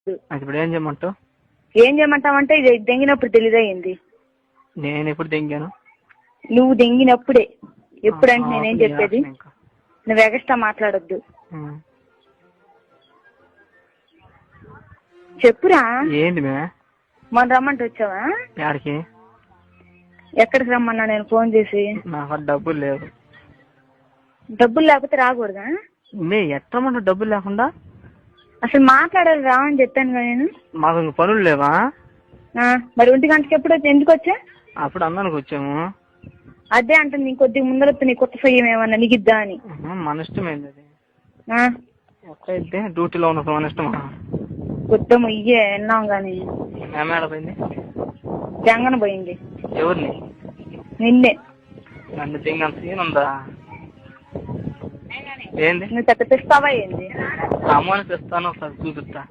ఇప్పుడు ఏం చేయమంటావు? ఏం చేయమంటావంటే ఇది దెంగినప్పుడు తెలియదయింది. నేను ఎప్పుడు దెంగాను? నువ్వు దెంగినప్పుడే. ఎప్పుడంటే నేనేం చెప్పేది, నువ్వు ఎగస్ట్రా మాట్లాడొద్దు. చెప్పురా. ఏంటి మే? మొన్న రమ్మంటే వచ్చావా? యాడికి? ఎక్కడికి రమ్మన్నా నేను ఫోన్ చేసి? నాకు డబ్బులు లేవు. డబ్బులు లేకపోతే రాకూడదా? మే ఎట్టమంటా డబ్బులు లేకుండా? అసలు మాట్లాడాలి రా అని చెప్పాను కదా నేను. మాకు ఇంక పనులు లేవా? మరి 1 గంటకి ఎప్పుడు వచ్చి ఎందుకు వచ్చా? అప్పుడు అన్నానికి వచ్చాము. అదే అంటుంది, నీ కొద్దిగా ముందర నీ కొత్త సొయ్యం ఏమన్నా నీకిద్దా అని. మన ఇష్టమైంది అది. ఎట్లయితే డ్యూటీలో ఉన్నప్పుడు మన ఇష్టమా? కొత్త మొయ్యే విన్నాం గాని. ఏమేడపోయింది? జంగన పోయింది. ఎవరిని? నిన్నే. నన్ను దింగంత సీన్ ఉందా? ఏంది నువ్వు తెస్తావా ఏంది? అమ్మని తెస్తాను, ఒకసారి చూపిస్తా.